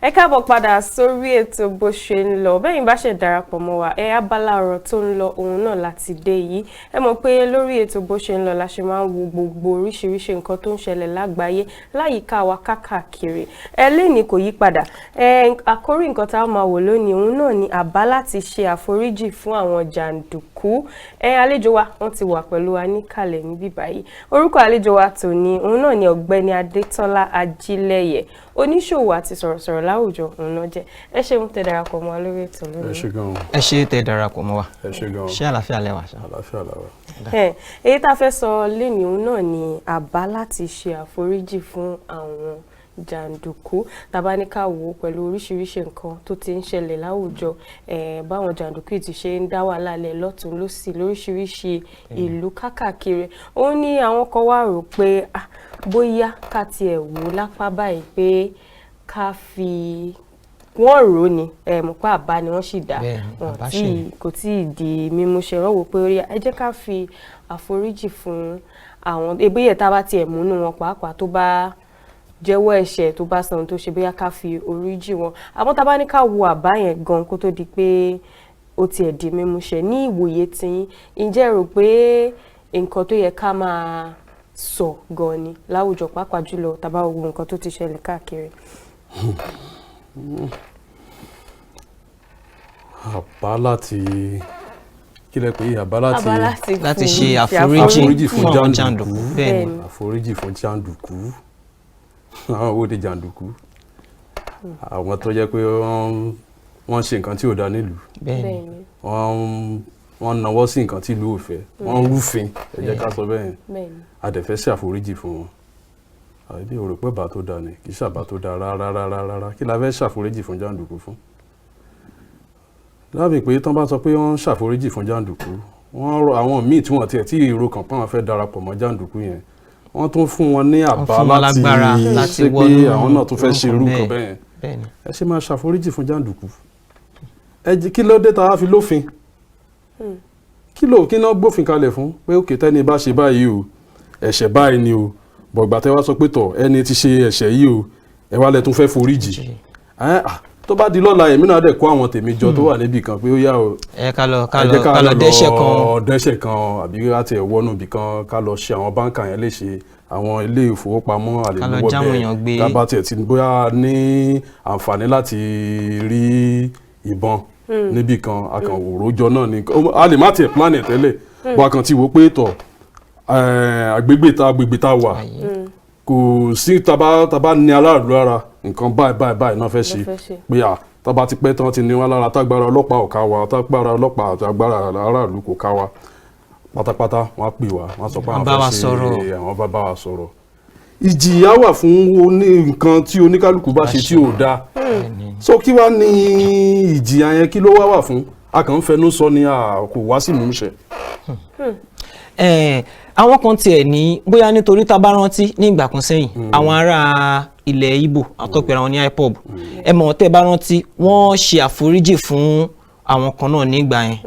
Ẹ káàbọ̀ padà sórí ètò bó ṣe ń lọ. Bẹ́yìn bá ṣe darapọ̀ mọ́ wa, abala ọ̀rọ̀ tó ń lọ òun náà láti dé yìí. Ẹ mọ̀ pé lórí ètò bó ṣe ń lọ la ṣe máa ń wo gbogbo oríṣiríṣi nǹkan tó ń ṣẹlẹ̀ lágbàáyé láyìíká wa káàkiri. Lénìí kò yí padà. Àkórí nǹkan tá a máa wò lónìí òun náà ni àbá láti ṣe àforíjì fún àwọn jàǹdùkú. Àlejò wa wọ́n ti wà pẹ̀lú wa níkàlẹ̀ níbí báyìí. Orúkọ àlejò wa tòní òun náà ni Ọ̀gbẹ́ni Adétọ́lá Ajílẹ̀yẹ, oníṣòwò àti sọ̀rọ̀sọ̀rọ̀ láwùjọ òun náà jẹ́. Ẹ ṣeun tẹ́ darapọ̀ mọ́ wa lórí ètò lónìí. Ẹ ṣé gan. Ẹ ṣé tẹ́ darapọ̀ mọ́ wa. Ẹ ṣé gan. Ṣé àlàáfíà lẹ wà ṣá? Àlàáfíà la wà. Èyí tá a fẹ́ sọ lénìí òun náà ni àbá láti ṣe àforíjì fún àwọn jàǹdùkú. Tàbá ní ká wò pẹ̀lú oríṣiríṣi nǹkan tó ti ń ṣẹlẹ̀ láwùjọ, báwọn jàǹdùkú ti ṣe ń dá wàhálà lẹ̀ lọ́tùn lósì lóríṣiríṣi ìlú káàkiri. Ó ní àwọn kan wá rò pé bóyá ká tiẹ̀ wò lápá báyìí pé ká fi wọ́n rò ní mọ̀ pé àbá ni wọ́n sì dá kò tí ì di mímúṣẹ. Wọ́n wò pé ẹ jẹ́ ká fi àforíjì fún àwọn ebíyẹ̀ tá a bá tiẹ̀ múnú wọn pàápàá tó bá jẹ́wọ́ ẹ̀ṣẹ̀ tó bá san tó ṣe bóyá ká fi oríjì wọn. Àmọ́ tá a bá ní ká wo àbá yẹn gan kó tó di pé ó tiẹ̀ di mímúṣẹ ní ìwòye tiyín, ǹjẹ́ rò pé nǹkan tó yẹ ká máa sọ gan ni láwùjọ pàápàá jùlọ tá bá wo nǹkan tó ti ṣẹlẹ̀ káàkiri? Àbá láti kí lẹ pé àbá láti ṣe àforíjì fún jàǹdùkú. Bẹ́ẹ̀ni. Àforíjì fún jàǹdùkú. Àwọn wo ni jàǹdùkú? Àwọn tó jẹ́ pé wọ́n ṣe nǹkan tí ò dá nílùú. Bẹ́ẹ̀ni. Wọ́n nawọ́ sí nǹkan tí ìlú ò fẹ́. Wọ́n rúfin, ẹ jẹ́ ká sọ bẹ́ẹ̀. Bẹ́ẹ̀ni. A dẹ̀ fẹ́ ṣe àforíjì fún wọn. Àbí o rò pé bá tó dáa ni, kì í ṣàbá tó dáa rárá. Kí la fẹ́ ṣàforíjì fún jàǹdùkú fún? Lábì pé tán bá sọ pé wọ́n ń ṣàforíjì fún jàǹdùkú, wọ́n rọ àwọn míì tí wọ́n tiẹ̀ tí ìró kan pọ́n fẹ́ darapọ̀ mọ́ jàǹdùkú yẹn, wọ́n tún fún wọn ní àbá láti ṣe pé àwọn náà tún fẹ́ ṣe irú kan bẹ́ẹ̀. Ẹ ṣe máa ṣàforíjì fún jàǹdùkú. Kí ló dé tá a fi lófin? Kí náà gbófin kalẹ̀ fún pé òkè tẹ́ni bá ṣe báyìí o, ẹ̀ṣẹ̀ báyìí ni o, bọ̀gbà tẹ́ wá sọ pé tọ̀ ẹni tí ṣe ẹ̀ṣẹ̀ yìí o, ẹ wá lẹ tún fẹ́ foríjì. Tó bá di lọ́la èmi náà dẹ̀ kó àwọn tèmi jọ tó wà níbì kan pé ó yá o. Ká lọ dẹ́ṣẹ̀ kan àbí láti ẹ̀wọ́nù ibì kan ká lọ ṣe àwọn báńkà yẹn léṣe, àwọn ilé ìfowópamọ́ àlèlúwọ́ bẹ́ẹ̀ ká bá tiẹ̀ ti bóyá ní àǹfààní láti rí ìbọn níbì kan akànwòrójọ náà ni a lè má tiẹ̀ planet tẹ́lẹ̀ bó a kàn ti wò pé tọ̀ agbègbè tá wà kò sí taba ní aláàlú lára nǹkan báyìí náà fẹ́ ṣe pé taba ti pẹ́ tán ti ní wọn lára tágbára ọlọ́pàá ò ká wa tágbára ọlọ́pàá àti agbára aráàlú kò ká wa pátápátá wọn á pè wá wọn sọ pé àwọn fẹ́ ṣe àwọn bá wa sọ̀rọ̀. Ìjìyà wà fún nǹkan tí oníkálukú bá ṣe tí ò dáa, so kí wá ní ìjìyà yẹn kí ló wà fún? A kàn ń fẹnu sọ ni kò wá sí ìmúṣẹ. Àwọn kan tiẹ̀ ní bóyá nítorí tá a bá rántí ní ìgbà kan sẹ́yìn àwọn ará ilẹ̀ Ìgbò àtọ́pẹ̀rẹ̀ wọn ní IPOB tẹ́ bá rántí wọ́n ṣe àforíjì fún àwọn kan náà nígbà yẹn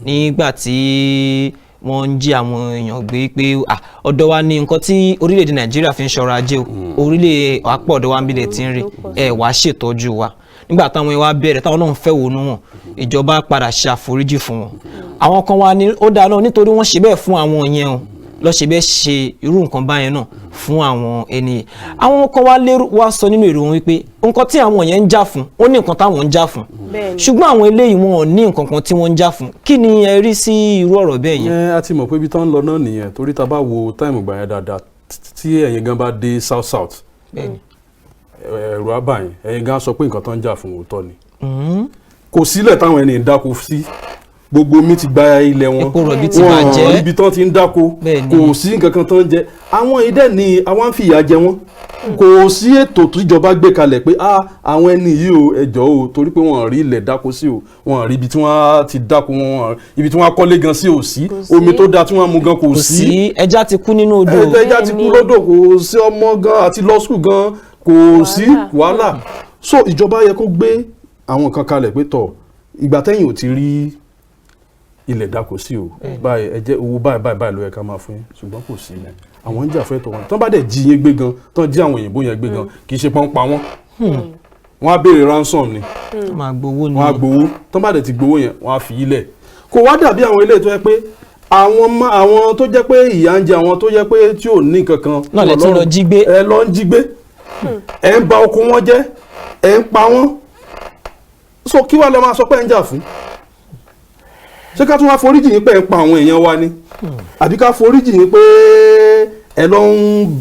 nígbà tí wọ́n ń jí àwọn èèyàn gbé pé ọ̀dọ̀ wa ní nǹkan tí orílẹ̀-èdè Nàìjíríà fi ń ṣọrọ̀ ajé o, orílẹ̀ àpọ̀ ọ̀dọ̀ wa ń bílẹ̀ tí ń rí wàá ṣètọ́jú wa. Nígbà táwọn ìwà bẹ̀rẹ̀ táwọn náà ń fẹ́ wọnú wọn, ìjọba padà ṣe àforíjì fún wọn. Àwọn kan wá ní ó dáa náà nítorí wọ́n ṣe bẹ́ẹ̀ fún àwọn yẹn o, lọ ṣe bẹ́ẹ̀ ṣe irú nǹkan báyẹn náà fún àwọn ènìyàn. Àwọn kan wá sọ nínú èrò wọn wípé nǹkan tí àwọn yẹn ń jà fún ó ní nǹkan táwọn ń jà fún, ṣùgbọ́n àwọn eléyìí wọn ò ní nǹkan kan tí wọ́n ń jà fún. Kí ni ẹ rí sí irú ọ̀rọ̀ bẹ́ẹ̀ yẹn? A ti mọ̀ pé ibi tán ń lọ náà nìyẹn, torí tá bá wo táìmù gbà yẹn dáadáa tí ẹ̀yin gan bá dé south ẹ̀rù abáyìn ẹ̀yin gan sọ pé nǹkan tán ń jà fún òótọ́ ni. Kò sílẹ̀ táwọn ẹni ń dáko sí, gbogbo mi ti gba ilẹ̀ wọn, wọn ibi tán ti ń dáko kò sí nǹkan kan tán ń jẹ. Àwọn idẹ ni àwọn ń fìyà jẹ wọn, kò sí ètò tíjọba gbé kalẹ̀ pé àwọn ẹni yìí o ẹjọ́ o torí pé wọ́n rí ilẹ̀ dáko sí o, wọ́n rí ibi tí wọ́n ti dáko, wọ́n ibi tí wọ́n kọ́lé gan sí o sí, omi tó dáa tí wọ́n mu gan kò sí, ẹja ti kú nínú odò, ẹja ti kú lódò, kò sí ọmọ gan àti lọ sùkúl gan kò sí wàhálà. So ìjọba yẹ kó gbé àwọn kan kalẹ̀ pé tọ̀ ìgbà tẹ́yìn ò ti rí ilẹ̀ dáko sí o báyìí ẹ jẹ́ owó báyìí ló yẹ ká máa fún yín, ṣùgbọ́n kò sí ilẹ̀. Àwọn ń jà fún ẹ̀tọ́ wọn, tán bá dẹ̀ jí yín gbé gan, tán jí àwọn òyìnbó yẹn gbé gan, kì í ṣe pọ́n pa wọ́n. wọ́n á béèrè ransom ni máa gbowó ni wọ́n á gbowó tó bá dẹ̀ ti gbowó yẹn wọ́n á fi ilẹ̀ kò wá dàbí àwọn ilé tó yẹ pé àwọn tó jẹ́ pé ìyà ń jẹ àwọn tó jẹ́ pé tí ò ní kankan náà lè tún lọ jí gbé ẹ lọ ń jí gbé ẹ ń ba oko wọn jẹ́ ẹ ń pa wọ́n so kí wàá lọ máa sọ pé ẹ ń jà fún ṣé ká tún wá foríjì yín pé ẹ ń pa àwọn èèyàn wa ni àbí ká foríjì yín pé ẹ lọ ń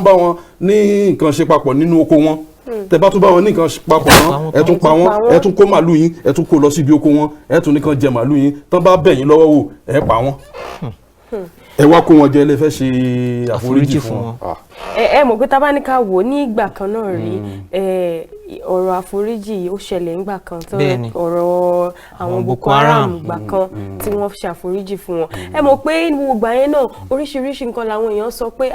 bá wọn ní nǹkan ṣe papọ̀ nínú oko wọn tẹ bá tún bá wọn ní nǹkan papọ̀ wọn ẹ tún pa wọn ẹ tún kó màálù yín ẹ tún kó lọ síbi oko wọn ẹ tún nìkan jẹ màálù yín tán bá bẹ̀ yín lọ́wọ́ wò ẹ pa wọn ẹ wá kó wọn jẹ ẹ fẹ́ ṣe àforíjì fún wọn. ẹ mọ̀ pé tá bá ní ká wò ní ìgbà kan náà rí ọ̀rọ̀ àforíjì ó ṣẹlẹ̀ nígbà kan tó ọ̀rọ̀ àwọn Boko Haram gbà kan tí wọ́n ṣe àforíjì fún wọn ẹ mọ̀ pé gbogbo ìgbà yẹn náà oríṣiríṣi nǹkan làwọn èèyàn sọ pé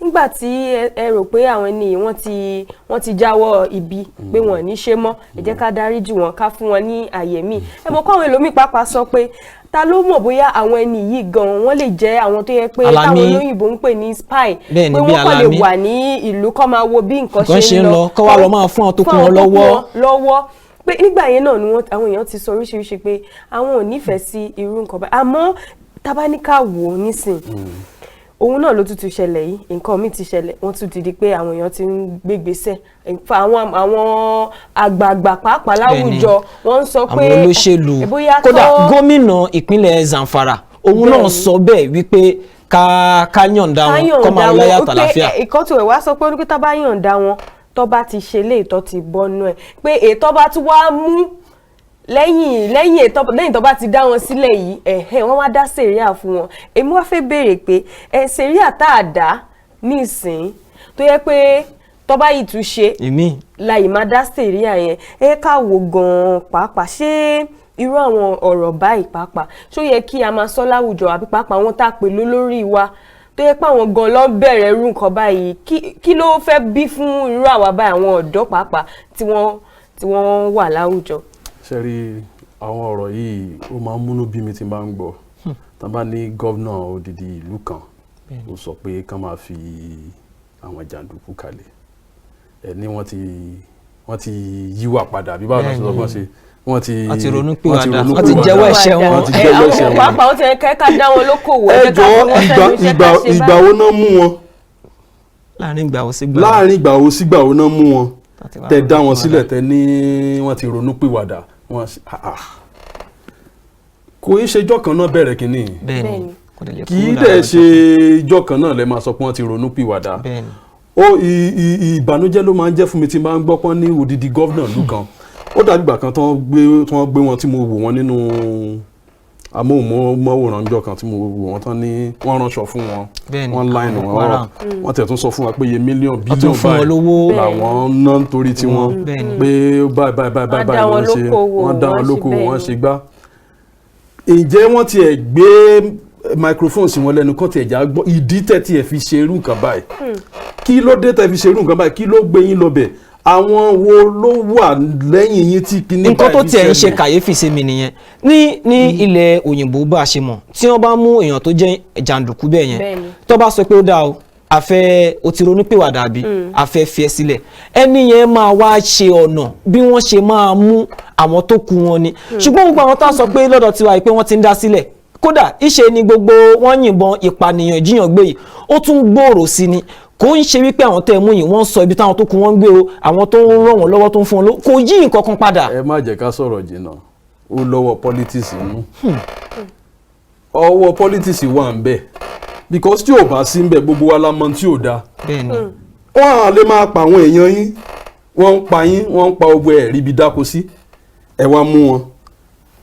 nígbà tí ẹ rò pé àwọn ènìyàn wọ́n ti jáwọ́ ibi pé wọ́n ní ṣe mọ́ ẹ jẹ́ ká dáríjì wọn ká fún wọn ní àyè míì ẹ mọ̀ pé àwọn ẹlòmíì pàápàá sọ pé ta ló mọ̀ bóyá àwọn ẹni yìí gan wọ́n lè jẹ́ àwọn tó yẹ pé táwọn olóyìnbó ń pè ní spy pé wọ́n kàn lè wà ní ìlú kó máa wo bí nǹkan ṣe ń lọ kó wá lọ máa fún àwọn tó kún wọn lọ́wọ́ pé nígbà yẹn náà ni àwọn èèyàn ti sọ oríṣiríṣi pé àwọn ò nífẹ̀ẹ́ sí irú nǹkan báyìí àmọ́ tábáníkà wò ó nísìn òun náà ló tún ti ṣẹlẹ̀ yìí nǹkan míì ti ṣẹlẹ̀ wọ́n tún ti di pé àwọn èèyàn ti ń gbégbèsè àwọn àgbààgbà pàápàá láwùjọ wọ́n ń sọ pé àwọn olóṣèlú kódà gómìnà ìpínlẹ̀ Zamfara òun náà sọ bẹ́ẹ̀ wípé ká yọ̀ǹda wọn kó máa láyà tàlàfíà. ìkọ́tù ẹ̀ wá sọ pé oníkítà bá yọ̀ǹda wọn tó bá ti ṣe lé ìtọ́ ti bọ́nú ẹ̀ pé ètò bá tún wá mú lẹ́yìn tó bá ti dá wọn sílẹ̀ yìí wọ́n wá dá sẹ̀ríà fún wọn èmi wá fẹ́ béèrè pé sẹ̀ríà tá a dá nísìn tó yẹ pé tó bá yìí tún ṣe láì má dá sẹ̀ríà yẹn ká wò gan-an pàápàá ṣé irú àwọn ọ̀rọ̀ báyìí pàápàá ṣó yẹ kí a máa sọ láwùjọ àbí pàápàá àwọn tá a pè lólórí wa tó yẹ pé àwọn gan ló bẹ̀rẹ̀ irú nǹkan báyìí kí ló fẹ́ bí fún irú àwa báyìí àwọn ọ̀dọ́ pàápàá tí wọ́n wà láwùjọ. ṣe rí àwọn ọ̀rọ̀ yìí ó máa ń múnú bí mi tí n bá ń gbọ́ tá a bá ní gọ́vnà odidi ìlú kan ó sọ pé kán máa fi àwọn jàǹdùkú kalẹ̀ ẹ̀ ní wọ́n ti yíwà padà bí báwo la ṣe sọ fún ṣe wọ́n ti ronú pìwàdà wọ́n ti jẹ́wọ́ ẹ̀ṣẹ̀ wọn. àwọn pàápàá ó ti ẹ̀ka ká dá wọn lókòwò ìgbà wo náà mú wọn. láàrin ìgbà wo sígbà wo náà mú wọn tẹ dá wọn sílẹ̀ tẹ ní wọ́n ti ronú pìwàdà kò í ṣe ijọ́ kan náà bẹ̀rẹ̀ kínní kì í dẹ̀ ṣe ijọ́ kan náà lẹ́ máa sọ pé wọ́n ti ronú pìwàdà ìbànújẹ́ ló máa ń jẹ́ fún mi tí máa ń gbọ́ pọ́n ní odidi gọ́vnà lù kan ó dàbí ìgbà kan tí wọ́n gbé wọn tí mo wò wọ́n nínú amóhùnmáwòrán ọjọ́ kan tí mo wò wọ́n tán ní wọ́n ránṣọ fún wọn wọ́n láìnì wọn wọ́n tẹ̀ tún sọ fún wa pé iye mílíọ̀nù bílíọ̀nù báyìí làwọn ná nítorí tiwọn pé báyìí wọ́n ṣe wọ́n dá wọn lóko wọ́n ṣe gbá. ǹjẹ́ wọ́n tiẹ̀ gbé microphone sí wọn lẹ́nu kọ́ tiẹ̀ já gbọ́ ìdí tẹ̀ tiẹ̀ fi ṣe irú nǹkan báyìí kí ló dé tẹ̀ fi ṣe irú nǹkan báyìí kí ló gbé yín lọ bẹ̀ àwọn wo ló wà lẹ́yìn yín tí kìíní báyìí nǹkan tó tiẹ̀ ń ṣe kàyéfì sí mi nìyẹn ní ilẹ̀ òyìnbó bá a ṣe mọ̀ tí wọ́n bá mú èèyàn tó jẹ́ jàǹdùkú bẹ́ẹ̀ yẹn tó bá sọ pé ó dáa o àfẹ́ o ti ronú pìwàdà àbí àfẹ́ fi ẹ́ sílẹ̀ ẹni yẹn máa wá ṣe ọ̀nà bí wọ́n ṣe máa mú àwọn tó kù wọn ni ṣùgbọ́n gbogbo àwọn tó sọ pé lọ́dọ̀ tiwa pé wọ́n ti ń dá sílẹ̀ kódà ìṣe ni gbogbo wọn yìnbọn ìpànìyàn jíyàn gbé yìí ó tún gbòòrò sí ni kò ń ṣe wípé àwọn tẹ́ ẹ mú yìí wọ́n sọ ibi táwọn tó kù wọ́n gbé o àwọn tó ń ràn wọ́n lọ́wọ́ tó ń fún wọn kò yí nǹkan kan padà. ẹ má jẹ́ ká sọ̀rọ̀ jìnnà ó lọ́wọ́ politics nínú ọwọ́ politics wà ń bẹ̀ because tí ò bá sí ń bẹ̀ gbogbo wa la mọ̀ tí ò dáa wọ́n á lè máa pa àwọn èèyàn yín wọ́n ń pa yín wọ́n ń pa ogbó ẹ̀ ríbi dáko sí ẹ wá mú wọn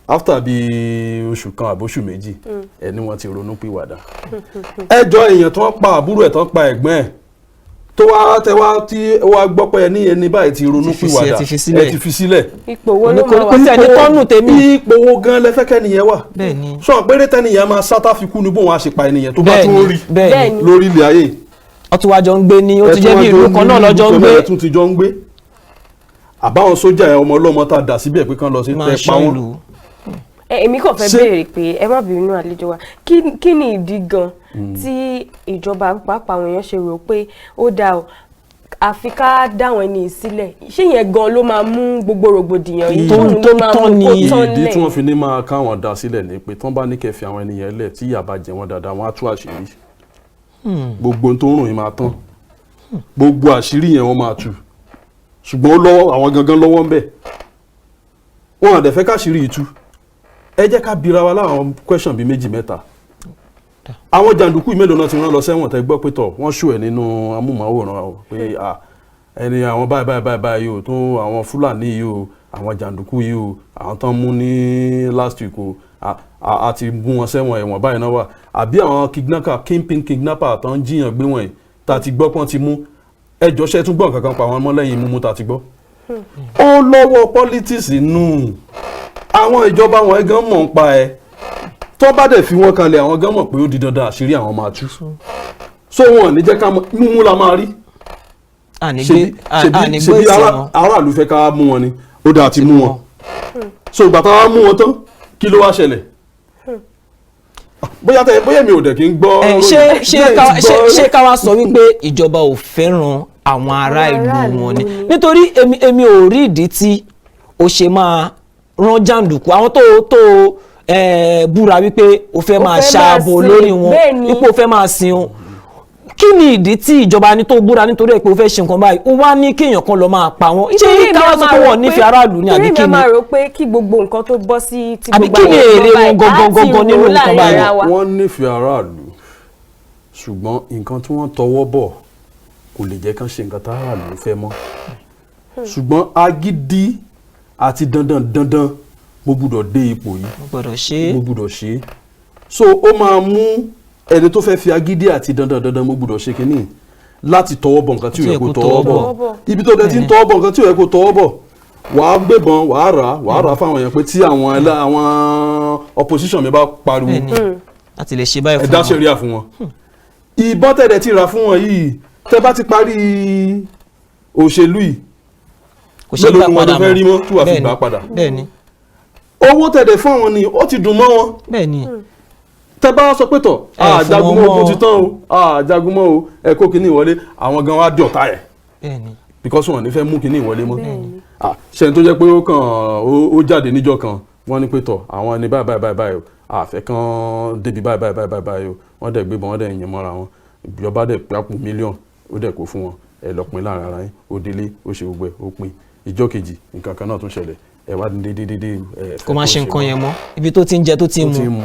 after bíi oṣù kan àbóṣù méjì ẹ ní wọ́n ti ronú pìwàdà ẹjọ́ èèyàn tó ń pa àbúrò ẹ̀ tó ń pa ẹ̀gbọ́n ẹ̀ tó wá tẹ wá tí wá gbọ́ pé ẹni báyìí ti ronú pìwàdà ẹ ti fi sílẹ̀ ipò wo ló máa wà ipò wo gan lẹ fẹ́ kẹ́niyẹn wà sọ péré tẹ́niyẹn máa sátá fi kú ni bóun á ṣe pa ẹniyẹn tó bá tún rí lórí ilẹ̀ ayé ọtún wájọ ń gbé ní ó ti jẹ́ bí ìlú kan náà lọ́jọ́ ń gbé ẹtún ti jọ ń gbé àbáwọn sójà ẹ̀ ọmọ ọlọ́mọ tá a dà síbẹ̀ pé kán lọ sí tẹ pa wọn. èmi kàn fẹ́ béèrè pé ẹ má bínú àlejò wa kí ni ìdí gan tí ìjọba pàápàá àwọn èèyàn ṣe rò pé ó dáa o àfi ká dáwọn ẹni sílẹ̀ ṣé yẹn gan ló máa mú gbogbo rògbòdìyàn yìí tó tán ni ìdí tí wọ́n fi ní máa káwọn dá sílẹ̀ ni pé tán bá ní kẹfì àwọn ènìyàn lẹ̀ tí ìyà bá jẹ wọ́n dáadáa wọ́n á tú àṣírí gbogbo tó ń rùn yìí máa tán gbogbo àṣírí yẹn wọ́n máa tú ṣùgbọ́n ó lọ́wọ́ àwọn gangan lọ́wọ́ ń bẹ̀ wọn àdẹ̀ fẹ́ káṣírí yìí tú ẹ jẹ́ ká bira wa láwọn question bíi méjì mẹ́ta àwọn jàǹdùkú mélòó náà ti rán lọ sẹ́wọ̀n tẹ́ gbọ́ pé tọ̀ wọ́n ṣù ẹ̀ nínú amóhùnmáwòrán pé ẹni àwọn báyìí o tó àwọn Fúlàní yìí o àwọn jàǹdùkú yìí o àwọn tán mú ní last week o a ti mú wọn sẹ́wọ̀n ẹ̀wọ̀n báyìí náà wà àbí àwọn kingpin kidnapper tán jíyàn gbé wọ̀nyí tá a ti gbọ́ pọ́n ti mú ẹjọ́ ṣẹ́ tún gbọ́ kankan pa àwọn ọmọ lẹ́yìn mímú tá a ti gbọ́. ó lọ́wọ́ politics nù àwọn ìjọba wọn gan mọ̀ ń pa ẹ tó bá dẹ̀ fi wọ́n kalẹ̀ àwọn gan mọ̀ pé ó di dandan àṣírí àwọn máa tú so wọn ní jẹ́ ká mímú la máa rí ṣebí aráàlú fẹ́ ká mú wọn ni ó dáa ti mú wọn so ìgbà tá a mú wọn tán kí ló wá ṣẹlẹ̀ bóyá mi ò dẹ̀ kí n gbọ́. ṣé ká wá sọ wípé ìjọba ò fẹ́ràn àwọn ará ìlú wọn ni nítorí èmi ò rí ìdí tí ó ṣe máa rán jàǹdùkú àwọn tó búra wípé o fẹ́ máa ṣààbò lórí wọn ipò o fẹ́ máa sin wọn kí ni ìdí tí ìjọba ní tó búra nítorí ẹ̀ pé o fẹ́ ṣe nǹkan báyìí ó wá ní kéèyàn kan lọ máa pa wọn ṣé káwá sọ pé wọn nífẹ̀ẹ́ aráàlú ni àbí kí ni. ìrìn máa rò pé kí gbogbo nǹkan tó bọ́ sí ti àbí kí ni èrè wọn gangan nínú nǹkan báyìí. wọ́n nífẹ̀ẹ́ aráàlú ṣùgbọ́n nǹkan tí wọ́n tọwọ́ bọ̀ kò lè jẹ́ kán ṣe nǹkan tá aráàlú fẹ́ mọ́ ṣùgbọ́n agídí àti dandan mo gbúdọ̀ dé ipò yìí mo gbúdọ̀ ṣe é so ó máa mú ẹni tó fẹ́ fi agídí àti dandan mo gbúdọ̀ ṣe kínní láti tọwọ́ bọ̀ nǹkan tí ò yẹ kó tọwọ́ bọ̀ ibi tó dẹ̀ ti ń tọwọ́ bọ̀ nǹkan tí ò yẹ kó tọwọ́ bọ̀ wàá gbébọn wàá rà fáwọn èèyàn pé tí àwọn opposition mi bá pariwo láti lè ṣe báyìí fún wọn ẹ̀dá ṣẹ̀ríà fún wọn ìbọn tẹ̀dẹ̀ ti rà fún wọn yìí tẹ́ bá ti parí òṣèlú yìí mélòó ni wọn tó fẹ́ rí mọ́ tí wàá fi gbà padà owó tẹ̀dẹ̀ fún àwọn ni ó ti dùn mọ́ wọn tẹ́ bá sọ pé tọ̀ àjagunmọ́ ogun ti tán o àjagunmọ́ o ẹ kó kinní ìwọlé àwọn gan wá dì ọ̀tá ẹ̀ because wọn ní fẹ́ mú kinní ìwọlé mọ́ ṣẹ́ni tó jẹ́ pé ó jáde níjọ́ kan wọ́n ní pé tọ̀ àwọn ẹni báyìí o àfẹ́ kan débi báyìí o wọ́n dẹ̀ gbébọn wọ́n dẹ̀ yìn mọ́ra wọn ìjọba dẹ̀ pé àpò mílíọ̀nù ó dẹ̀ kó fún wọn ẹ lọ pín láàrin ara yín ó délé ó ṣe gbogbo ẹ̀ ó pín ìjọ́ kejì nǹkan kan náà tún ṣẹlẹ̀ ẹ wá dédé. kò máa ṣe nǹkan yẹn mọ́ ibi tó ti ń jẹ tó ti ń mu.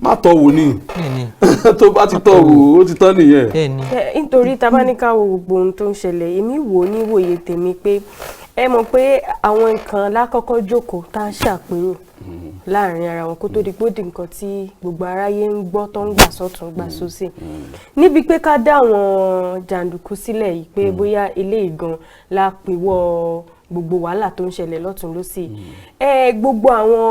má tọ́ wò ní tó bá ti tọ́ wò ó ti tán nìyẹn. nítorí tá bá ní ká wo gbogbo ohun tó ń ṣẹlẹ̀ èmi wò ní wòye tèmi pé ẹ mọ̀ pé àwọn nǹkan lákọ́kọ́ jókòó tá a ṣàpérò láàrin ara wọn kó tó di pé ó di nǹkan tí gbogbo aráyé ń gbọ́ tó ń gbà sọ́tún gbà sósì níbi pé ká dá àwọn jàǹdùkú sílẹ̀ yìí pé bóyá ilé ìgan lápìwọ́ gbogbo wàhálà tó ń ṣẹlẹ̀ lọ́tún lọ́sì gbogbo àwọn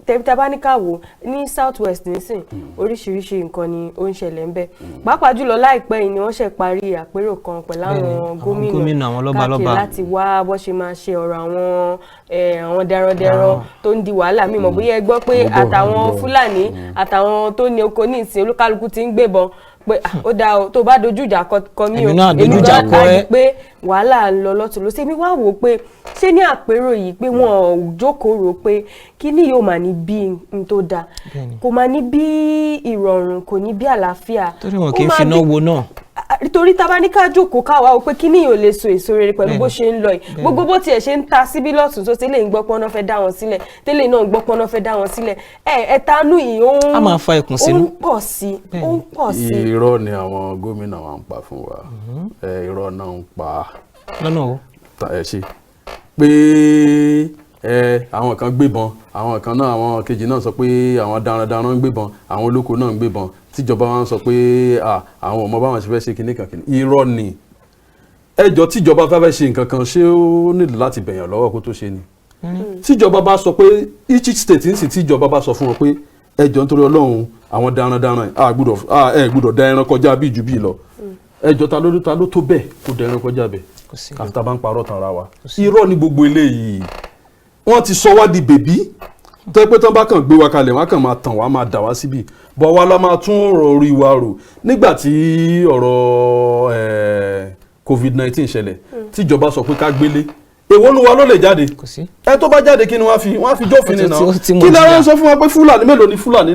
tẹ́bítábáníkàwò ní south west nísìn oríṣiríṣi nǹkan ni ó ń ṣẹlẹ̀ ńbẹ̀ pàápàá jùlọ láìpẹ́ yìí ni wọ́n ṣe parí àpérò kan pẹ̀lú àwọn gómìnà káàkiri láti wá bó ṣe máa ṣe ọ̀rọ̀ àwọn darandaran tó ń di wàhálà mímọ́ bóyá ẹ gbọ́ pé àtàwọn Fúlàní àtàwọn tó ní oko ní ìsìn olúkálukú ti ń gbébọn pé ó dáa o tó bá dojú ìjà kọ mí o èmi náà ká pé wàhálà ń lọ lọ́tún lọ́sẹ̀ mi wá wò ó pé ṣé ní àpérò yìí pé wọn ò jókòó rò pé kíní yóò máa ní bí n tó dáa kò máa ní bí ìrọ̀rùn kò ní bí àlàáfíà torí wọn kì í fi náwó náà torí tá bá ní ká jókòó káwa o pé kíní yóò lè so èso rere pẹ̀lú bó ṣe ń lọ yìí gbogbo bó tiẹ̀ ṣe ń ta síbí lọ́tún tó tẹ́lẹ̀ ń gbọ́ pọ́n náà fẹ́ dá wọn sílẹ̀ tẹ́lẹ̀ náà ń gbọ́ pọ́n náà fẹ́ dá wọn sílẹ̀ ẹ̀tanú yìí ó ń pọ̀ sí ó ń pọ̀ sí. irọ́ ni àwọn gómìnà wa ń pa fún wa irọ́ náà ń pa lọ́nà o ṣe pé àwọn kan gbébọn àwọn kan náà àwọn kejì náà sọ pé àwọn darandaran ń gbébọn àwọn olóko náà ń gbébọn tíjọba wa ń sọ pé àwọn ọmọ báwọn ṣe fẹ́ ṣe kinní kan kinní irọ́ ni ẹjọ́ tíjọba fẹ́ ṣe nǹkan kan ṣé ó nílò láti bẹ̀yàn lọ́wọ́ kó tó ṣe ni tíjọba bá sọ pé each state ń sì tíjọba bá sọ fún wọn pé ẹjọ́ nítorí Ọlọ́run àwọn darandaran ẹ gbọ́dọ̀ da ẹran kọjá bí ju bí lọ ẹjọ́ ta ló tó bẹ́ẹ̀ kó da ẹran kọjá bẹ́ẹ̀ káfíńtà bá ń parọ́ tàn ra wa irọ́ ni gbogbo eléyìí wọ́n ti sọ wá di bèbí tó pé tán bá kàn gbé wa kalẹ̀ wọ́n kàn máa tàn wá máa dà wá síbi bọ̀ wá la máa tún ọ̀rọ̀ orí wa rò nígbà tí ọ̀rọ̀ COVID-19 ṣẹlẹ̀ tíjọba sọ pé ká gbélé èwo nu wa ló lè jáde ẹ tó bá jáde kí ni wọ́n á fi jófin nínú kí lẹ́rọ ń sọ fún wa pé Fúlàní mélòó ni Fúlàní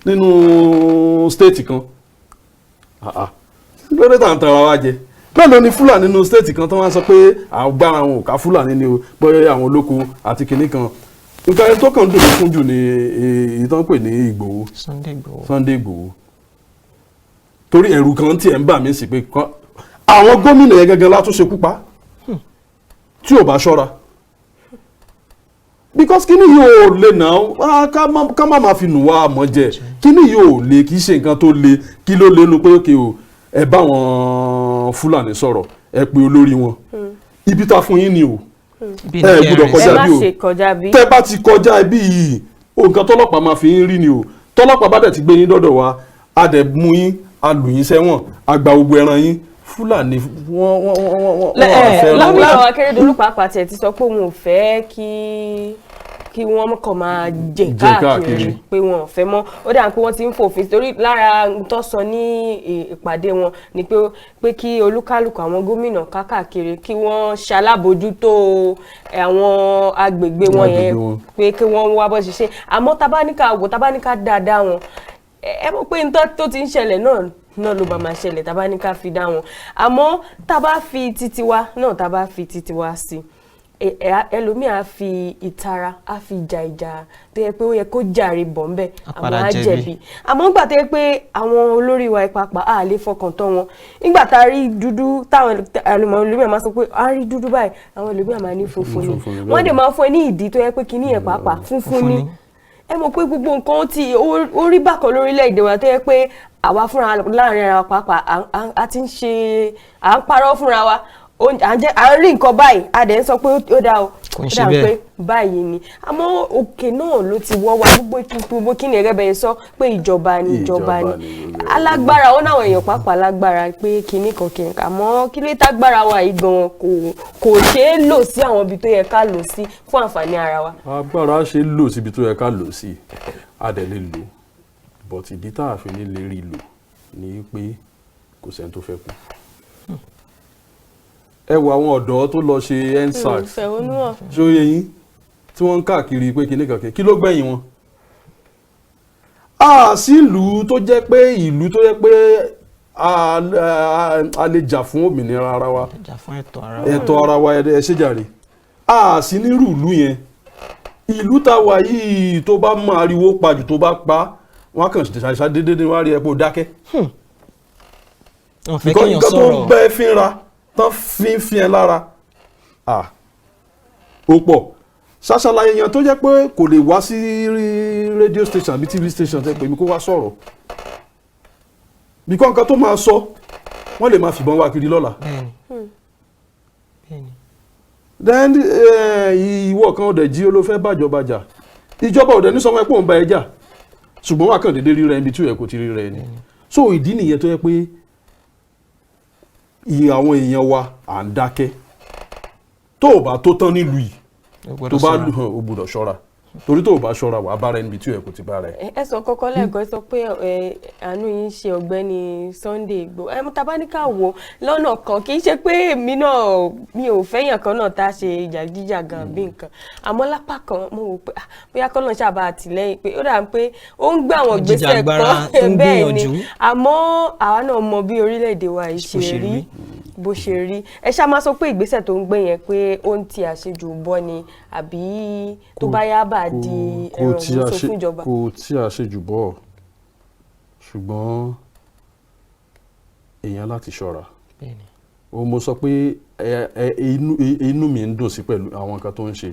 nínú stéètì kan lórí tàǹtàrà wa jẹ mélòó ni Fúlàní nínú stéètì kan tó wá sọ pé àwọn gbára wọn ò ká Fúlàní ni o bóyá àwọn olóko àti kìnnì kan nǹkan tó kàn ń dùn fún jù ni èyí tó ń pè ní Ìgbòho Sunday Ìgbòho torí ẹ̀rù kan tiẹ̀ ń bà mí sí pé àwọn gómìnà yẹn gẹ́gẹ́ látúnṣe kúpa tí ò bá ṣọ́ra because kíní yóò lè náà ká má máa fi nù wá àmọ́ jẹ kíní yóò lè kì í ṣe nǹkan tó le kí ló lẹ́nu pé òkè o ẹ bá wọn Fúlàní sọ̀rọ̀ ẹ pé olórí wọn ibi tá fún yín ni o ẹ gbọ́dọ̀ kọjá bí o tẹ́ bá ti kọjá bí yìí nǹkan tọ́lọ́pàá máa fi ń rí ni o tọ́lọ́pàá bá dẹ̀ ti gbé yín dọ́dọ̀ wa a dẹ̀ mú yín a lù yín sẹ́wọ̀n a gba gbogbo ẹran yín Fúlàní wọ́n fẹ́ lọ́wọ́. Láwọn Akérédolú pàápàá tiẹ̀ ti sọ pé òun ò fẹ́ kí wọ́n kàn máa jẹ káàkiri pé wọn ò fẹ́ mọ́ ó dà pé wọ́n ti ń fòfin torí lára tó sọ ní ìpàdé wọn ni pé kí olúkálùkù àwọn gómìnà káàkiri kí wọ́n ṣalábòójútó àwọn agbègbè wọn yẹn pé kí wọ́n wá bó ṣe ṣe àmọ́ tabaníkà dáadáa wọn ẹ mọ̀ pé nǹkan tó ti ń ṣẹlẹ̀ náà ló bá máa ṣẹlẹ̀ tá bá ní ká fi dá wọn àmọ́ tá bá fi titi wa náà tá bá fi titi wa sí ẹlòmíì á fi ìtara á fi ìjà tó yẹ pé ó yẹ kó jàre bọ̀ ńbẹ̀ àwọn á jẹ̀bi àmọ́ nígbà tó yẹ pé àwọn olórí wa ìpapà á lè fọkàn tán wọn nígbà tá a rí dúdú táwọn ẹlòmíì máa sọ pé a rí dúdú báyìí àwọn ẹlòmíì máa ní funfun ni wọ́n dẹ̀ máa fún ẹ ní ìdí tó yẹ pé kíní ẹ̀ pàápàá funfun ni ẹ mọ̀ pé gbogbo nǹkan tí ó rí bákan lórílẹ̀‐èdè wa tó yẹ pé àwa fúnra láàrin ara wa pàápàá a ti ń ṣe à ń parọ́ fúnra wa à ń rí nǹkan báyìí a dẹ̀ ń sọ pé ó dá o ó dà pé báyìí ni àmọ́ òkè náà ló ti wọ́ wa gbogbo kí ni ẹ̀rẹ́ bẹ̀rẹ̀ sọ pé ìjọba ni alágbára ó náwọn èèyàn pàápàá lágbára pé kinní kan kìnìkan àmọ́ kí ló tágbára wa yìí gan kò ṣeé lò sí àwọn ibi tó yẹ ká lò sí fún àǹfààní ara wa. agbára ṣe lò síbi tó yẹ ká lò sí a dẹ̀ lè lò but ìdí tá a fi ní lè rí lò ní pé kò sẹ́ni tó fẹ́ kú. ẹ wo àwọn ọ̀dọ́ tó lọ ṣe EndSARS ṣóyè yín tí wọ́n ń káàkiri pé kinní kankan kí ló gbẹ̀yìn wọn. a sí ìlú tó jẹ́ pé a lè jà fún òmìnira ara wa ẹ̀tọ́ ara wa ẹ ṣe jàre a sí nírú ìlú yẹn ìlú tá wà yìí tó bá mọ ariwo pàjù tó bá pa wọn kàn ṣàṣà dédé wá rí epo dákẹ́. nǹkan tó ń bẹ́ fínra tán fi ẹ lára ó pọ̀ ṣàṣàlàyé yẹn tó jẹ́ pé kò lè wá sí radio station àbí TV station tẹ́ pé mi kó wá sọ̀rọ̀ bí nǹkan tó máa sọ wọ́n lè máa fìbọn wá kiri lọ́la. then ìwọ kan ọ̀dẹ̀ jí ló fẹ́ bàjọba jà ìjọba ọ̀dẹ̀ ní sọ wọn pé òun bá ẹ jà ṣùgbọ́n wà kàn déédéé ríra ibi tí ó yẹ kó ti ríra ẹni so ìdí nìyẹn tó yẹ pé àwọn èèyàn wa à ń dákẹ́ tó o bá tó tán nílùú yìí tó bá lù hàn o gbọ́dọ̀ ṣọ́ra torí tó o bá ṣọ́ra wà á bára ẹni ibi tí ó yẹ kó ti bára ẹ. ẹ sọ kọ́kọ́ lẹ́ẹ̀kan sọ pé àánú yín ṣe ọ̀gbẹ́ni Sunday Igboho tabaníkà wò lọ́nà kan kì í ṣe pé èmi náà mi ò fẹ́yàn kan náà tá a ṣe jàgídíjàgan bí nǹkan àmọ́ lápá kan mo wò pé bóyá kọ́ náà ṣàbà àtìlẹ́yìn pé ó dà pé ó ń gbé àwọn ìgbésẹ̀ kan bẹ́ẹ̀ ni àmọ́ àwa náà mọ bí orílẹ̀-èdè wa yìí ṣe rí bó ṣe rí ẹ ṣá máa sọ pé ìgbésẹ̀ tó ń gbé yẹn pé ó ń ti àṣejù bọ́ ni àbí tó bá yá bá di ẹ̀rọ ìwòsàn fún ìjọba. kò tí àṣejù bọ́ ṣùgbọ́n èèyàn láti ṣọ́ra mo sọ pé inú mi ń dùn sí pẹ̀lú àwọn nǹkan tó ń ṣe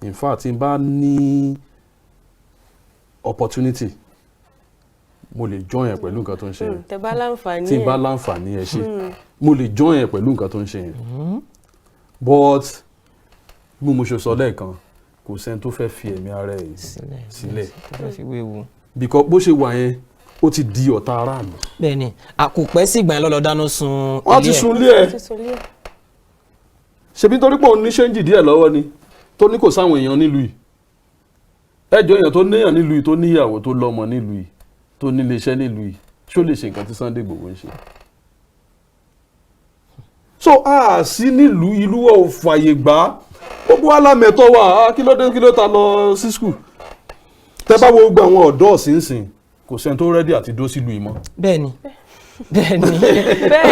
in fact tí n bá ní opportunity mo lè join ẹ pẹ̀lú nǹkan tó ń ṣe yẹn tẹ́ bá láǹfààní tí n bá láǹfààní ẹ ṣe mo lè join ẹ pẹ̀lú nǹkan tó ń ṣe yẹn but bí mo ṣe sọ lẹ́ẹ̀kan kò sẹ́ni tó fẹ́ fi ẹ̀mí ara ẹ̀ sílẹ̀ because bó ṣe wà yẹn ó ti di ọ̀tá aráàlú. bẹ́ẹ̀ni àkùpẹ́ sì gbà yẹn lọ́lọ́ dáná sun ilé ẹ̀. wọ́n ti sun ilé ẹ̀ ṣebí torí pé òun ní ṣéǹjì díẹ̀ lọ́wọ́ ni tó ní kò sáwọn èèyàn nílùú yìí ẹjọ́ èèyàn tó níyàn nílùú yìí tó níyàwó tó lọ́mọ nílùú yìí tó nílé iṣẹ́ nílùú yìí ṣó lè ṣe nǹkan tí Sunday Igboho ń ṣe so sí nílùú ìlú ò fàyè gbà gbogbo alámẹ̀tọ́ wa kí ló dé kí ló ta lọ sí skul tẹ́ bá wo gbogbo àwọn ọ̀dọ́ ọ̀sìnsìn kò sẹ́ni tó rẹ́dí àti dó sílùú ìmọ̀. bẹ́ẹ̀ni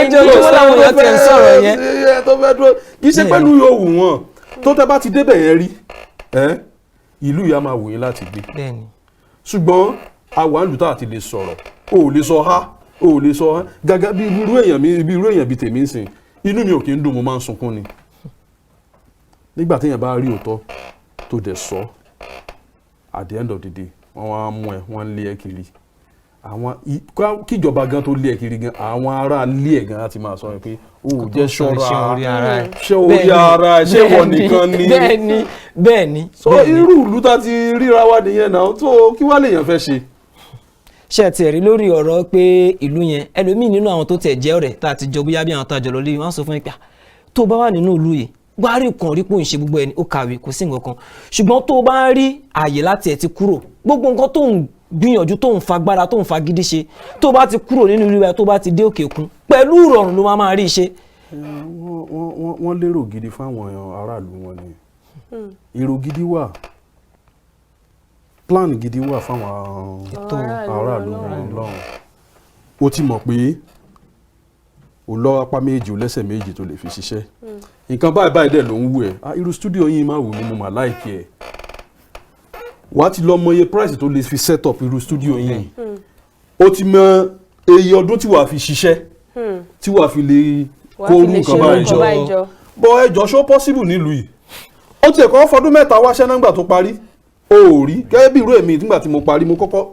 ojoojúmọ́ làwọn èèyàn ti ń sọ̀rọ̀ yẹn. tó fẹ́ dúró kì í ṣe pẹ̀lú yóò wù wọ́n tó tẹ́ bá ti débẹ̀ yẹn rí ìlú yà máa wù yín láti gbé. ṣùgbọ́n àwọn àlùtà àti lè sọ̀rọ̀ o ò lè sọ ha o ò lè sọ ha gàgà bí irú èèyàn bíi tèmi ń sìn inú mi ò kí ń dùn mo máa ń sunkún ni nígbà téèyàn bá rí òótọ́ tó dẹ̀ sọ at the end of the day wọ́n wá mú ẹ wọ́n lé ẹ kiri àwọn kíjọba gan tó lé ẹ kiri gan àwọn ará lé ẹ gan láti máa sọ pé o ò jẹ́ ṣọ́ra ṣé orí ara ṣé wọ́n nìkan ni bẹ́ẹ̀ni so irú ìlú tá ti ríra wá nìyẹn náà tó kí wá lèèyàn fẹ́ ṣe. ṣé ti rí lórí ọ̀rọ̀ pé ìlú yẹn ẹlòmíì nínú àwọn tó tẹ̀ jẹ́ ọ̀rẹ́ tá a ti jọ bóyá bí àwọn tá a jọ lọ lé wọ́n sọ fún mi pé tó bá wà nínú ìlú yìí gbárí kan rí pò ń ṣe gbogbo ẹni ó kàwé kò sí nǹkan kan ṣùgbọ́n tó bá rí àyè láti ẹ̀ ti kúrò gbogbo nǹkan tó ń gbìyànjú tó ń fagbára tó ń fagídí ṣe tó bá ti kúrò nínú ìlú rẹ tó bá ti dé òkè òkun pẹ̀lú ìrọ̀rùn ló máa rí iṣẹ́. wọ́n lérò gidi fáwọn aráàlú wọn ni èrò gidi wà plan gidi wà fáwọn aráàlú wọn lọ́rùn ó ti mọ̀ pé o lọ apá méjì o lẹ́sẹ̀ méjì tó lè fi ṣiṣẹ́ nǹkan báyìí dẹ̀ ló ń wù ẹ́ irú stúdíò yín máa wù mí mo mà láìkí ẹ̀ wà á ti lọ mọ iye price tó lè fi set up irú stúdíò yín o ti mọ iye ọdún tí wàá fi ṣiṣẹ́ tí wàá fi lè kó orú nǹkan báyìí jọ bọ́ ẹjọ́ ṣó possible nílùú yìí ó ti ẹ̀kọ́ fọdún mẹ́ta wáṣẹ́ nígbà tó parí o ò rí gẹ́gẹ́ bí irú èmi nígbà tí mo parí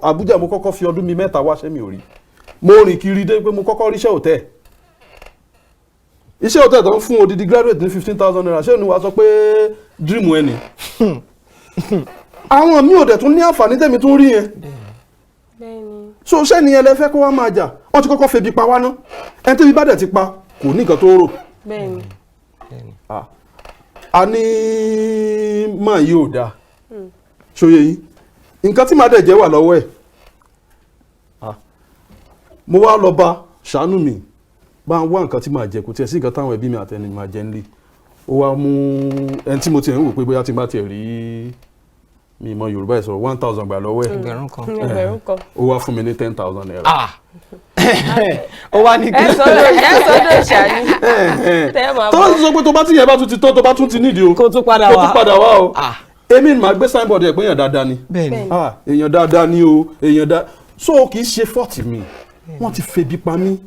Àbújá mo kọ́kọ́ fi ọdún mi mẹ́ta wáṣẹ́ mi ò rí mo rìn kiri dé pé mo kọ́kọ́ ríṣẹ́ òtẹ́ẹ̀ iṣẹ́ òtẹ́ẹ̀ tó ń fún odidi graduate ní 15,000 naira ṣé ni wàá sọ pé dream ẹni àwọn mi ò dẹ̀ tún ní àǹfààní tẹ̀mí tún rí yẹn so ṣé nìyẹn lẹ fẹ́ kó wá máa jà wọ́n ti kọ́kọ́ febi pa wá ná ẹni tẹ́bi bá dẹ̀ ti pa kò ní nǹkan tó rò a ní máa yí ò dáa ṣòye yìí nǹkan tí màá dẹ̀ jẹ́ wà lọ́wọ́ ẹ̀ mo wá lọ bá ṣàánú mi bá ń wá nǹkan tí màá jẹ kò tiẹ̀ sí nǹkan táwọn ẹbí mi àtẹni máa jẹ nílé ó wá mú ẹni tí mo tiẹ̀ ń wò pé bóyá tí n bá tiẹ̀ rí mi mọ Yorùbá ẹ̀ sọ̀rọ̀ 1,000 gbà lọ́wọ́ ẹ̀ ẹgbẹ̀rún kan ó wá fún mi ní 10,000 naira. ó wá ní kí ẹ sọdọ ṣàní tẹ máa bọ. tó bá ti sọ pé tó bá ti yẹn bá tún ti tán tó bá tún ti nídìí o kó tún padà wá o èmi máa gbé signboard ẹ̀ pé èèyàn dáadáa ni èèyàn dáadáa ni o èèyàn dáadáa so kì í ṣe fọ́ọ̀tì mi wọ́n ti febi pa mí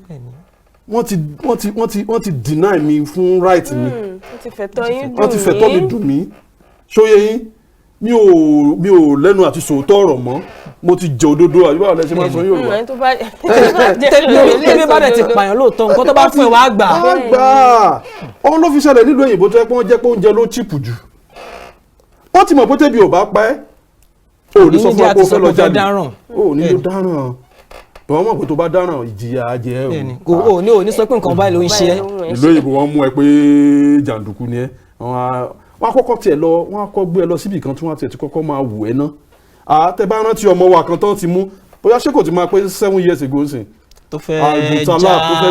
wọ́n ti deny mi fún right mi wọ́n ti fẹ̀tọ́ mi dùn mí ṣóyè yín mi ò lẹ́nu àti sòótọ́ ọ̀rọ̀ mọ́ mo ti jẹ òdodo àbí báwo lẹ ṣe máa sọ Yorùbá. tẹ́lẹ̀ bá dẹ̀ ti pààyàn lóòótọ́ nǹkan tó bá fún ẹ wàá gbà. òun ló fi ṣẹlẹ̀ nílùú òyìnbó tó yẹ pé wọ́n jẹ́ pé oúnjẹ ló chíìpù jù wọ́n ti mọ̀ pé tẹ́bi ò bá pa ẹ́ ò ní sọ fún ọ pé ó fẹ́ lọ jáde ò ní ló dáràn bọ́n mọ̀ pé tó bá dáràn ìjìyà ajẹ́ ò ní sọ pé nǹkan báyìí ló ń ṣe ẹ́. ìlú òyìnbó wọ́n mú ẹ pé jàǹdùkú ni ẹ́ wọ́n á kọ́kọ́ tiẹ̀ lọ wọ́n á kọ́ gbé ẹ lọ síbì kan tí wọ́n á tiẹ̀ ti kọ́kọ́ máa wù ẹ́ ná tẹ bá rántí ọmọ wa kan tán ti mú bóyá ṣé kò ti máa pé 7 years ago sìn tó fẹ́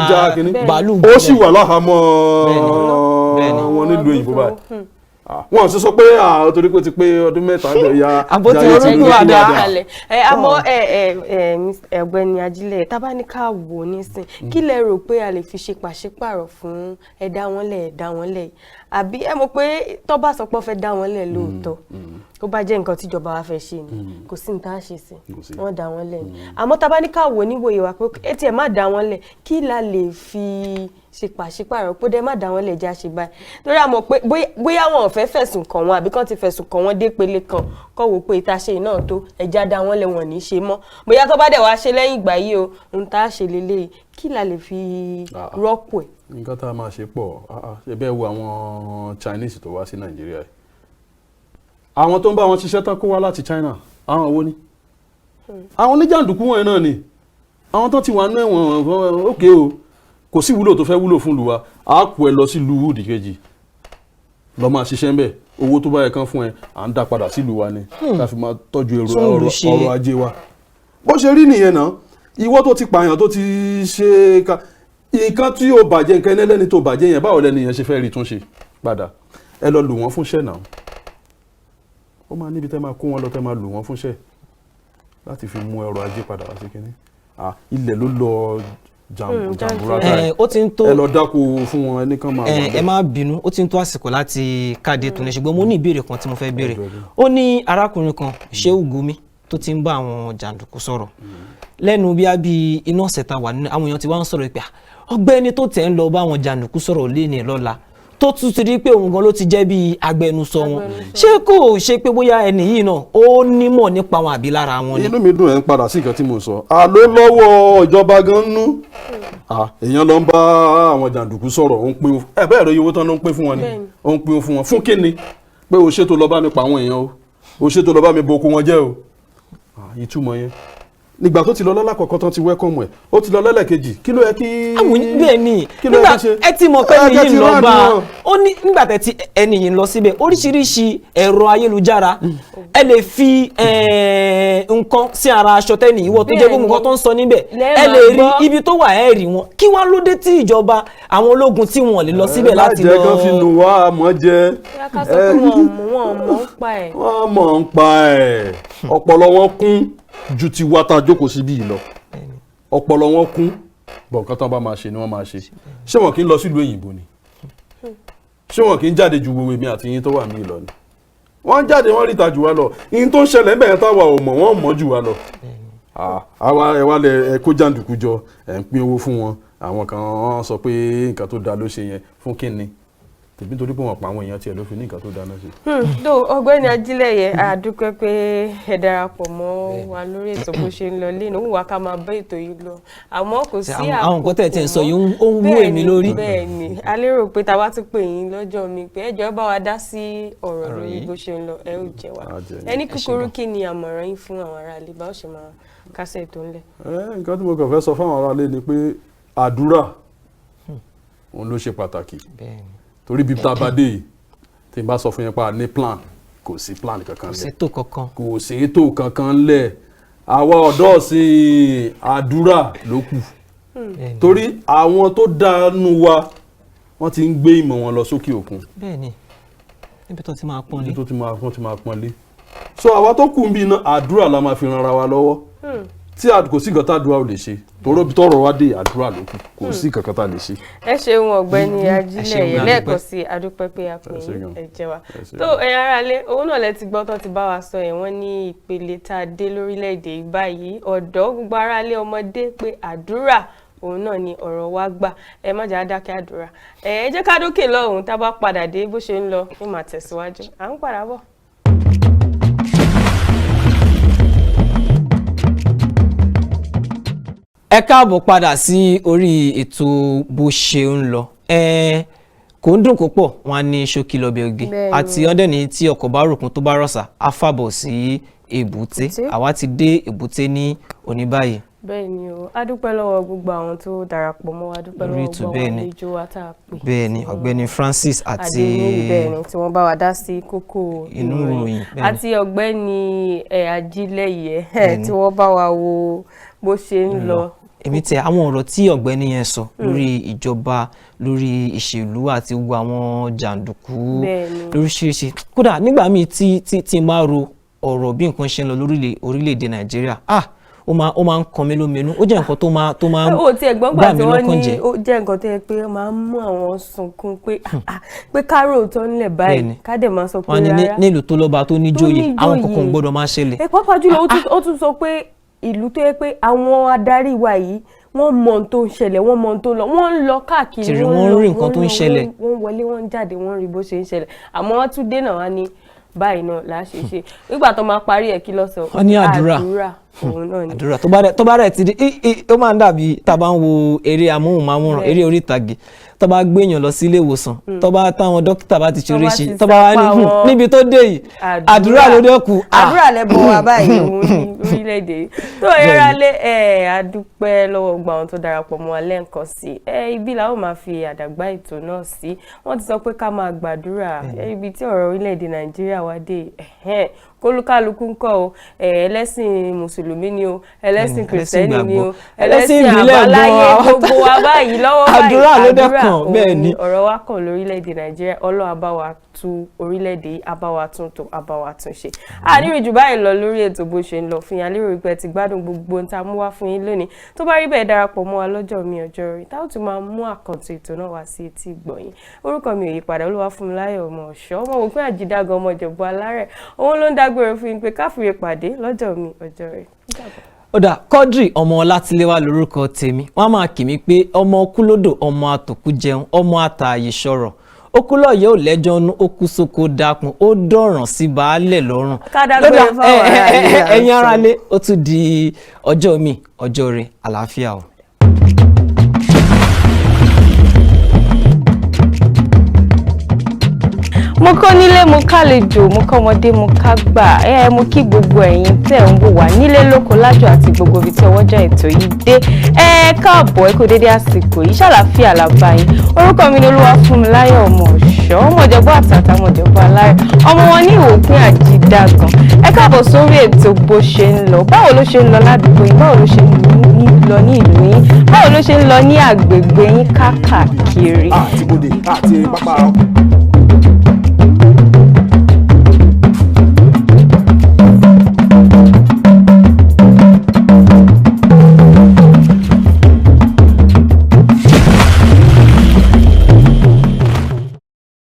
já kínní bàálù ó sì wà láhàámọ́ wọn nílùú òyìnbó báyìí wọ́n sì sọ pé torí pé ti pé ọdún mẹ́ta lọ ya àbótí orúkú àdá àmọ́ Ọ̀gbẹ́ni Ajílẹ̀ tábánikà wò nísìn kí lẹ rò pé a lè fi ṣe pàṣípàrọ̀ fún ẹ̀dá wọn lẹ̀ àbí ẹ mọ̀ pé tó bá sọ pé ó fẹ́ dá wọn lẹ̀ lóòótọ́ tó bá jẹ́ nǹkan tíjọba wa fẹ́ ṣe ni kò sí ní tá a ṣe sí wọ́n dá wọn lẹ̀ ni àmọ́ tábánikà wò níwòye wa pé etí ẹ̀ má dá wọn lẹ̀ kí la lè fi ṣe pàṣípàrọ̀ pé dẹ́ má dá wọn lẹ̀ já ṣe báyìí torí a mọ̀ pé bóyá wọn ò fẹ́ fẹ̀sùn kàn wọn àbí kàn ti fẹ̀sùn kàn wọn dé pele kan kọ́ wò pé ìtaṣe náà tó ẹja dá wọn lẹ̀ wọ́n ní ṣe mọ́ bóyá tó bá dẹ̀ wá ṣe lẹ́yìn ìgbà yìí o ohun tá a ṣe lélẹ́yìí kí la lè fi rọ́pò ẹ̀. nǹkan tá a máa ṣe pọ̀ ṣe bẹ́ẹ̀ wo àwọn Chinese tó wá sí Nàìjíríà yìí àwọn tó ń bá wọn ṣiṣẹ́ tán kó wá láti China àwọn wo ni àwọn oníjàǹdùkú wọn náà ni àwọn tó ti wà nú ẹ̀wọ̀n ókè o kò sí wúlò tó fẹ́ wúlò fún ìlú wa a kó ẹ lọ sí ìlú wúdì kejì lọ máa ṣiṣẹ́ ń bẹ̀ owó tó bá yẹ kán fún ẹ à ń dá padà sí ìlú wa ni ká fi máa tọ́jú ọrọ̀ ajé wa bó ṣe rí nìyẹn náà ìwọ tó ti pààyàn tó ti ṣe nǹkan tí ó bàjẹ́ nǹkan ẹlẹ́ni tó bàjẹ́ yẹn báwo lẹ́ni yẹn ṣe fẹ́ rí túnṣe padà ẹ lọ lù wọ́n fúnṣẹ́ náà ó máa níbi tẹ́ máa kó wọn lọ tẹ́ máa lù wọ́n fúnṣẹ́ láti fi mú ọrọ̀ ajé padà wá sí kínní ilẹ̀ ló lọ jàǹbúrà táyì ó ti ń tó ẹ lọ dáko fún wọn ẹni kan máa wà bẹ́ẹ̀. ẹ má bínú ó ti ń tó àsìkò láti káàdé tó ní ṣùgbọ́n mo ní ìbéèrè kan tí mo fẹ́ béèrè ó ní arákùnrin kan Shehu Gumi tó ti ń bá àwọn jàǹdùkú sọ̀rọ̀ lẹ́nu bí iná ọ̀sẹ̀ ta wà nínú àwọn èèyàn ti wá ń sọ̀rọ̀ pé ọ̀gbẹ́ni tó tẹ̀ ń lọ bá àwọn jàǹdùkú sọ̀rọ̀ léni lọ́la tó tún ti rí pé òun gan ló ti jẹ́ bí agbẹnusọ wọn ṣé kò ṣe pé bóyá ẹni yìí náà ó nímọ̀ nípa wọn àbí lára wọn ni. inú mi dùn ẹ̀ ń padà sí nǹkan tí mo sọ àló lọ́wọ́ ìjọba gan nú èèyàn lọ ń bá àwọn jàǹdùkú sọ̀rọ̀ ó ń pín ẹ bẹ́ẹ̀ rẹ owó tán ló ń pín fún wọn ni ó ń pín fún wọn fún kíni pé o ṣètò lọ bá mi pa àwọn èèyàn o ṣètò lọ bá mi bo oko wọn jẹ́ o ìtumọ̀ yẹn nígbà tó ti lọ lọ́la kọ̀ọ̀kan tán ti wẹ́kọ̀mù ẹ̀ ó ti lọ lẹ́lẹ̀kejì kí ló yẹ kí. bẹ́ẹ̀ ni nígbà ẹ ti mọ̀ pé ẹni yìí ń lọ bá ó ní nígbà tẹ́ ti ẹni yìí ń lọ síbẹ̀ oríṣiríṣi ẹ̀rọ ayélujára ẹ lè fi nǹkan sí ara aṣọ tẹ́ni ìwọ tó jẹ́ gbogbo nǹkan tó ń sọ níbẹ̀ ẹ lè rí ibi tó wà ẹ rí wọn kí wá ló dé tí ìjọba àwọn ológun tí wọn lè lọ síbẹ̀ láti lọ. lájẹ kan fi nù wá àmọ́ jẹ. wọ́n mọ̀ ń pa ẹ̀ ọpọlọ wọn kún ju ti wá tá a jókòó síbí yìí lọ ọpọlọ wọn kún bọ̀ nǹkan tán bá máa ṣe ni wọ́n máa ṣe ṣé wọn kì í lọ sílùú òyìnbó ni ṣé wọn kì í jáde ju gbogbo èmi àti yín tó wà ní ìlọ ni wọ́n jáde wọ́n ríta jù wá lọ yín tó ń ṣẹlẹ̀ ń bẹ̀rẹ̀ táwa ò mọ̀ wọ́n mọ̀ jù wá lọ àwa ẹ wá lẹ ẹ kó jàǹdùkú jọ ẹ ń pín owó fún wọn àwọn kan wọ́n sọ pé nǹkan tó dáa ló ṣe yẹn fún kíni tèmi torí pé wọ́n pa àwọn èèyàn tiẹ̀ ló fi ní nǹkan tó dáná sí. ọ̀gbẹ́ni Ajílẹ̀yẹ àdúpẹ́ pé ẹ darapọ̀ mọ́ wa lórí ètò bó ṣe ń lọ lẹ́nu òun wá ká máa bá ètò yìí lọ àmọ́ kò sí àkókò àwọn nǹkan tẹ̀ tí ń sọ yìí ó ń wú èmi lórí. bẹ́ẹ̀ ni a lérò pé tá a bá tún pè yín lọ́jọ́ mi pé ẹ jọ̀ọ́ bá wa dá sí ọ̀rọ̀ lórí bó ṣe ń lọ ẹ ó jẹ wá ẹni kúkúrú kí ni àmọ̀ràn yín fún àwọn aráalé bá ó ṣe máa kásẹ̀ tó ńlẹ̀. nǹkan tí mo kàn fẹ́ sọ fún àwọn aráalé ni pé àdúrà òun ló ṣe pàtàkì torí bí tá a bá dé yìí tí n bá sọ fún yẹn pa ní plan kò sí plan kankan lẹ̀ kò sí ètò kankan lẹ̀ àwa ọ̀dọ́ sí àdúrà ló kù torí àwọn tó dánú wa wọ́n ti ń gbé ìmọ̀ wọn lọ sókè òkun bẹ́ẹ̀ni níbi tó ti máa pọ́n lé níbi tó ti máa pọ́n lé so àwa tó kù ń bí iná àdúrà la máa fi ran ara wa lọ́wọ́ tí kò sí nǹkan tá àdúrà ò lè ṣe tòró bí tọrọ wá dé àdúrà ló kù kò sí nǹkan tá lè ṣe. ẹ ṣeun ọ̀gbẹ́ni Ajílẹ̀yẹ lẹ́ẹ̀kan sí adúpẹ́ pé a pè yín ẹ jẹ́ wa tó ẹ̀yin aráalé owó náà lẹ ti gbọ́ tó ti bá wa sọ yẹn wọ́n ní ìpele tá a dé lórílẹ̀‐èdè yìí báyìí ọ̀dọ́ gbogbo aráalé ọmọdé pé àdúrà òun náà ni ọ̀rọ̀ wa gbà ẹ má jà á dákẹ́ àdúrà ẹ jẹ́ ká dókè lọ́hùn tá a bá padà dé bó ṣe ń lọ ní màá tẹ̀síwájú à ń padà bọ̀. ẹ káàbọ̀ padà sí orí ètò bó ṣe ń lọ kò ń dùn kó pọ̀ wọn á ní ṣókí lọ́bẹ̀ oge àti ọ̀dẹ́ni tí ọkọ̀ bá ròkun tó bá rọ̀ṣà á fàbọ̀ sí èbúté àwa ti dé èbúté ní òní báyìí. bẹ́ẹ̀ ni o a dúpẹ́ lọ́wọ́ gbogbo àwọn tó darapọ̀ mọ́ wa dúpẹ́ lọ́wọ́ gbogbo àwọn àlejò wa tá a pè. bẹ́ẹ̀ ni ọ̀gbẹ́ni Francis àti Adéníyì bẹ́ẹ̀ ni tí wọ́n bá wa dá sí kókó inú ìròyìn àti ọ̀gbẹ́ni Ajílẹ̀yẹ tí wọ́n bá wa wo bó ṣe ń lọ. èmi tẹ àwọn ọ̀rọ̀ tí ọ̀gbẹ́ni yẹn sọ lórí ìjọba lórí ìṣèlú àti gbogbo àwọn jàǹdùkú lóríṣiríṣi kódà nígbà míì tí máa ro ọ̀rọ̀ bí nǹkan ṣe ń lọ orílẹ̀-èdè Nàìjíríà ó máa ń kan mí lóminú ó jẹ́ nǹkan tó máa gbà mí lọ́kàn jẹ́. ó jẹ́ nǹkan tó yẹ pé ó máa ń mú àwọn sunkún pé kárò tó ń lẹ̀ báyìí ká dẹ̀ máa sọ pé rárá. wọ́n ní nílùú tó lọ́ba tó níjòyè àwọn kankan gbọ́dọ̀ máa ṣẹlẹ̀. pàápàá jùlọ ó tún sọ pé ìlú tó yẹ pé àwọn adarí wa yìí wọ́n mọ ohun tó ń ṣẹlẹ̀ wọ́n mọ ohun tó ń lọ wọ́n ń lọ káàkiri wọ́n rí nǹkan tó ń ṣẹlẹ̀ wọ́n wọlé wọ́n jáde wọ́n rí bó ṣe ń ṣẹlẹ̀ àmọ́ wọ́n tún dènà wá ní báyìí náà là á ṣe ṣe nígbà tó máa parí ẹ̀ kí lọ́sọ̀ wọ́n ní àdúrà òun náà ni. àdúrà tó bá rẹ̀ ti di ó máa ń dàbí tá a bá ń wo eré amóhùnmáwòrán eré orí ìtàgé tó bá gbé èèyàn lọ sí ilé ìwòsàn tó bá táwọn dókítà bá ti ṣeré ṣe tó bá wá ní níbi tó dé yìí àdúrà ló dé kù. àdúrà lẹ́bùn wa báyìí òun ní orílẹ̀-èdè yìí tó yẹra lé àdúpẹ́ lọ́wọ́ gbogbo àwọn tó darapọ̀ mọ́ wa lẹ́ǹkan sí ibi làwọn máa fi àdàgbà ètò náà sí wọ́n ti sọ pé ká máa gbàdúrà ibi tí ọ̀rọ̀ orílẹ̀-èdè Nàìjíríà wá dé kólúkálukú ń kọ́ o ẹlẹ́sìn mùsùlùmí ni o ẹlẹ́sìn kìrìsìtẹ́nì ni o ẹlẹ́sìn àbáláyé gbogbo wa báyìí lọ́wọ́ báyìí àdúrà ló dẹ́kàn bẹ́ẹ̀ ni ọ̀rọ̀ wa kàn lórílẹ̀‐èdè Nàìjíríà Ọlọ́run á bá wa tún orílẹ̀‐èdè yìí á bá wa tún tò á bá wa tún ṣe. àníri jù báyìí lọ lórí ètò bó ṣe ń lọ fún yín lérò wípé ti gbádùn gbogbo ohun tá a mú wá fún yín lónìí tó bá rí bẹ́ẹ̀ darapọ̀ mọ́ wa lọ́jọ́ mi ọjọ́ rí tá ó tún máa mú àkàntì ètò náà wá sí etí ìgbọ̀nyín. orúkọ mi ò yí padà Olúwafúnmiláyọ̀ ọmọ ọ̀ṣọ́ ọmọ òpin àjídágan ọmọ ìjọba alárẹ̀ òun ló ń dágbére fún yín pé káfíńre pàdé lọ́jọ́ mi ọjọ́ rí. ó dà Quadri ọmọ Ọlátiléwá lórúkọ tèmi wọ́n máa kì mí pé ọmọ kúlódò ọmọ àtòkù jẹun ọmọ àtààyè sọ̀rọ̀ ó kú lọ́yẹ̀ ò lẹ́jọ́ nú ó kú sóko dákun ó dọ̀ràn sí baálẹ̀ lọ́rùn. ẹ̀yin aráalé ó tún di ọjọ́ mi ọjọ́ rẹ̀ àlàáfíà o. mo kọ́ nílé mo kálejò mo kọ́mọdé mo kágbà mo kí gbogbo ẹ̀yin tẹ́ ń wò wá nílé lóko lájọ àti gbogbo ibi tí ọwọ́jà ètò yìí dé káàbọ̀ ẹ kú dédé àsìkò yìí ṣàlàáfíà làbá yín orúkọ mi ni Olúwafúnmiláyọ̀ ọmọ ọ̀ṣọ́ ọmọ ìjọba àtàtà ọmọ ìjọba alárẹ̀ ọmọ wọn ní ìwòpin àjídàgàn ẹ káàbọ̀ sórí ètò bó ṣe ń lọ báwo ló ṣe ń lọ ládùúgbò yín báwo ló ṣe ń lọ ní ìlú yín báwo ló ṣe ń lọ ní àgbègbè yín káàkiri. àti bòde àti pápá